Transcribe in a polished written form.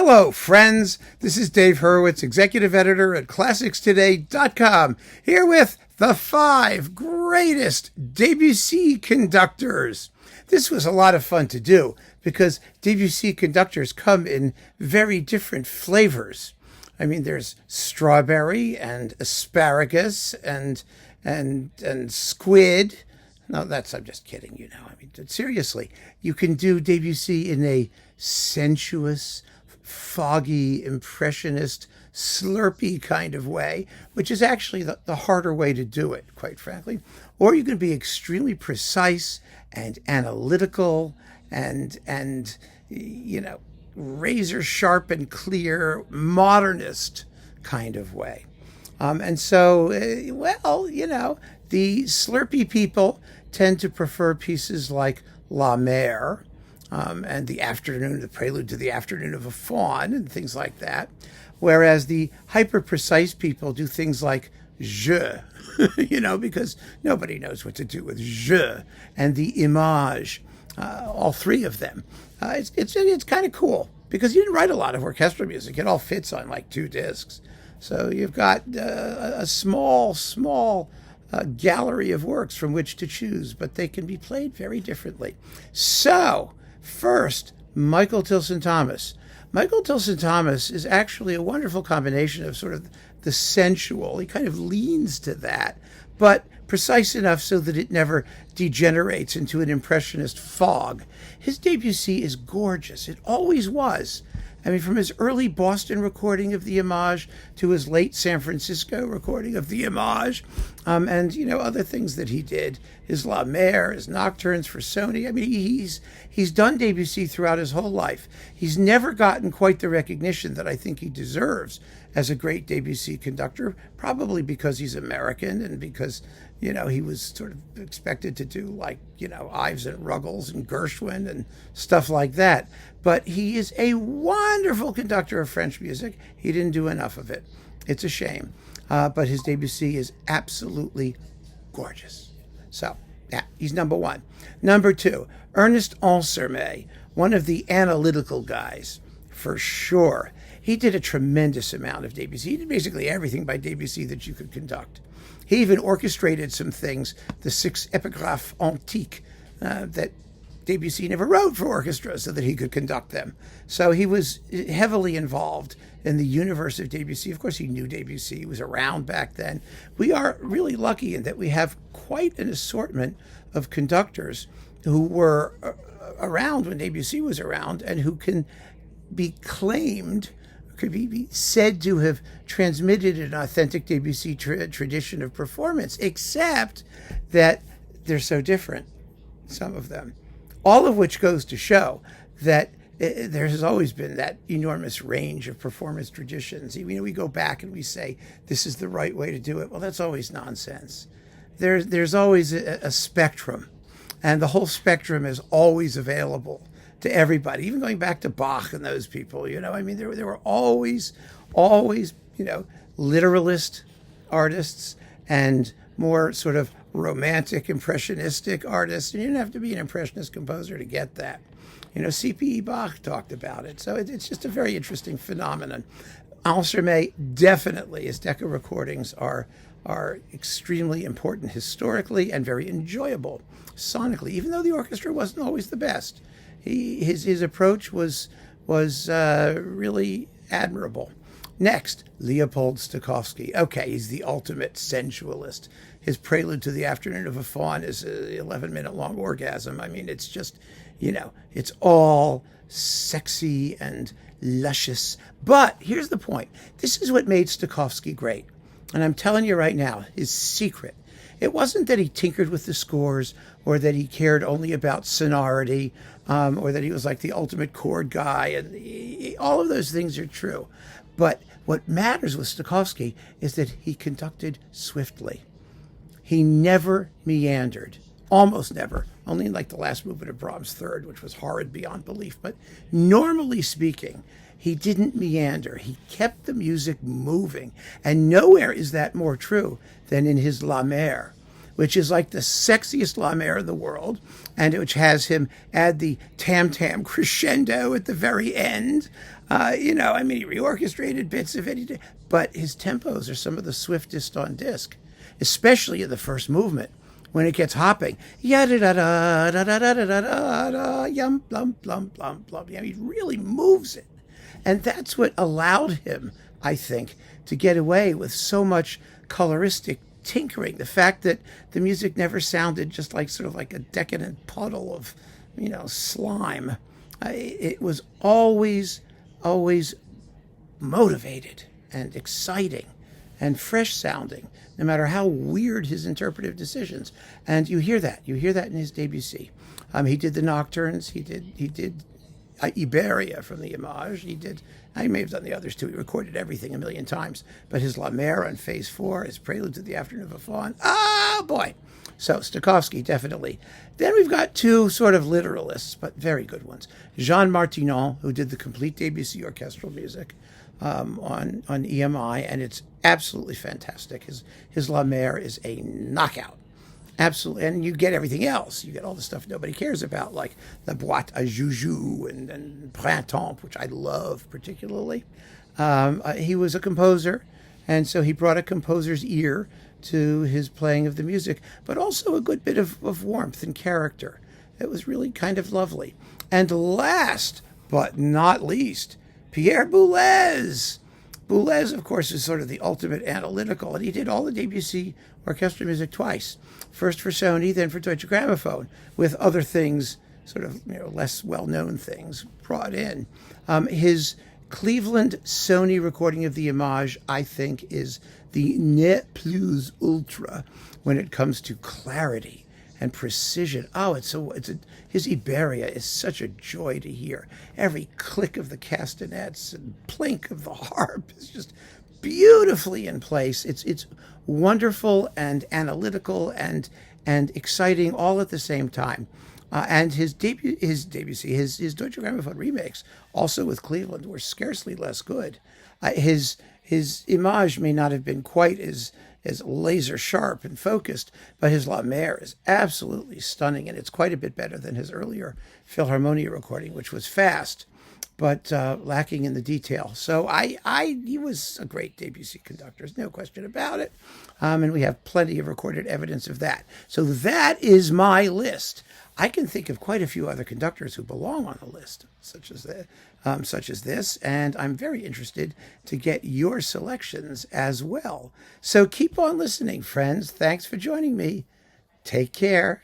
Hello, friends. This is Dave Hurwitz, executive editor at ClassicsToday.com, here with the 5 greatest Debussy conductors. This was a lot of fun to do because Debussy conductors come in very different flavors. I mean, there's strawberry and asparagus and squid. No, I'm just kidding, you know. I mean, seriously, you can do Debussy in a sensuous, foggy, impressionist, slurpy kind of way, which is actually the harder way to do it, quite frankly. Or you can be extremely precise and analytical and you know, razor sharp and clear, modernist kind of way. And so, well, you know, the slurpy people tend to prefer pieces like La Mer, and the prelude to the Afternoon of a Faun and things like that. Whereas the hyper-precise people do things like Je, you know, because nobody knows what to do with Je and the Image, all 3 of them. It's kind of cool because you didn't write a lot of orchestral music. It all fits on like 2 discs. So you've got a small gallery of works from which to choose, but they can be played very differently. So, first, Michael Tilson Thomas. Michael Tilson Thomas is actually a wonderful combination of sort of the sensual. He kind of leans to that, but precise enough so that it never degenerates into an impressionist fog. His Debussy is gorgeous. It always was. I mean, from his early Boston recording of the Image to his late San Francisco recording of the Image, and, you know, other things that he did, his La Mer, his Nocturnes for Sony. I mean, he's done Debussy throughout his whole life. He's never gotten quite the recognition that I think he deserves as a great Debussy conductor, probably because he's American and because, you know, he was sort of expected to do like, you know, Ives and Ruggles and Gershwin and stuff like that. But he is a wonderful conductor of French music. He didn't do enough of it. It's a shame. But his Debussy is absolutely gorgeous. So, yeah, he's number 1. Number 2, Ernest Ansermet, one of the analytical guys, for sure. He did a tremendous amount of Debussy. He did basically everything by Debussy that you could conduct. He even orchestrated some things, the 6 Epigraphes Antiques, that Debussy never wrote for orchestra so that he could conduct them. So he was heavily involved in the universe of Debussy. Of course, he knew Debussy. He was around back then. We are really lucky in that we have quite an assortment of conductors who were around when Debussy was around and who can be claimed, could be said to have transmitted an authentic Debussy tradition of performance, except that they're so different, some of them. All of which goes to show that there has always been that enormous range of performance traditions. You know, we go back and we say, this is the right way to do it. Well, that's always nonsense. There's always a spectrum, and the whole spectrum is always available to everybody, even going back to Bach and those people, you know. I mean, there were always, you know, literalist artists and more sort of romantic, impressionistic artists. And you didn't have to be an impressionist composer to get that. You know, C.P.E. Bach talked about it. So it's just a very interesting phenomenon. Ansermet, definitely, his Decca recordings are extremely important historically and very enjoyable sonically, even though the orchestra wasn't always the best. His approach was really admirable. Next, Leopold Stokowski. Okay, he's the ultimate sensualist. His prelude to the Afternoon of a Faun is an 11-minute long orgasm. I mean, it's just, you know, it's all sexy and luscious. But here's the point. This is what made Stokowski great. And I'm telling you right now, his secret. It wasn't that he tinkered with the scores or that he cared only about sonority, or that he was like the ultimate chord guy. And all of those things are true. But what matters with Stokowski is that he conducted swiftly. He never meandered, almost never, only in like the last movement of Brahms' Third, which was horrid beyond belief. But normally speaking, he didn't meander. He kept the music moving. And nowhere is that more true than in his La Mer, which is like the sexiest La Mer in the world, and which has him add the tam-tam crescendo at the very end. He reorchestrated bits of it, but his tempos are some of the swiftest on disc, especially in the first movement when it gets hopping. Ya-da-da-da-da-da-da-da-da, yum, blum, blum, blum, blum. He really moves it. And that's what allowed him, I think, to get away with so much coloristic tinkering. The fact that the music never sounded just like sort of like a decadent puddle of, slime. It was always motivated and exciting and fresh sounding, no matter how weird his interpretive decisions. And you hear that in his Debussy. He did the nocturnes. He did Iberia from the Image. He may have done the others too. He recorded everything a million times. But his La Mer on Phase 4, his Prelude to the Afternoon of a Faun. Oh, boy. So Stokowski, definitely. Then we've got two sort of literalists, but very good ones. Jean Martinon, who did the complete Debussy orchestral music on EMI, and it's absolutely fantastic. His La Mer is a knockout. Absolutely. And you get everything else. You get all the stuff nobody cares about, like the Boîte à Joujou and Printemps, which I love particularly. He was a composer, and so he brought a composer's ear to his playing of the music, but also a good bit of warmth and character. It was really kind of lovely. And last but not least, Pierre Boulez. Boulez, of course, is sort of the ultimate analytical, and he did all the Debussy orchestral music twice. First for Sony, then for Deutsche Grammophon, with other things, sort of less well-known things brought in. His Cleveland Sony recording of the Image, I think, is the ne plus ultra when it comes to clarity and precision. His Iberia is such a joy to hear. Every click of the castanets and plink of the harp is just beautifully in place. It's wonderful and analytical and exciting all at the same time. And his Debussy, his Deutsche Grammophon remakes, also with Cleveland, were scarcely less good. His Image may not have been quite as laser sharp and focused, but his La Mer is absolutely stunning, and it's quite a bit better than his earlier Philharmonia recording, which was fast, but lacking in the detail. So he was a great Debussy conductor, no question about it. And we have plenty of recorded evidence of that. So that is my list. I can think of quite a few other conductors who belong on the list, such as this, and I'm very interested to get your selections as well. So keep on listening, friends. Thanks for joining me. Take care.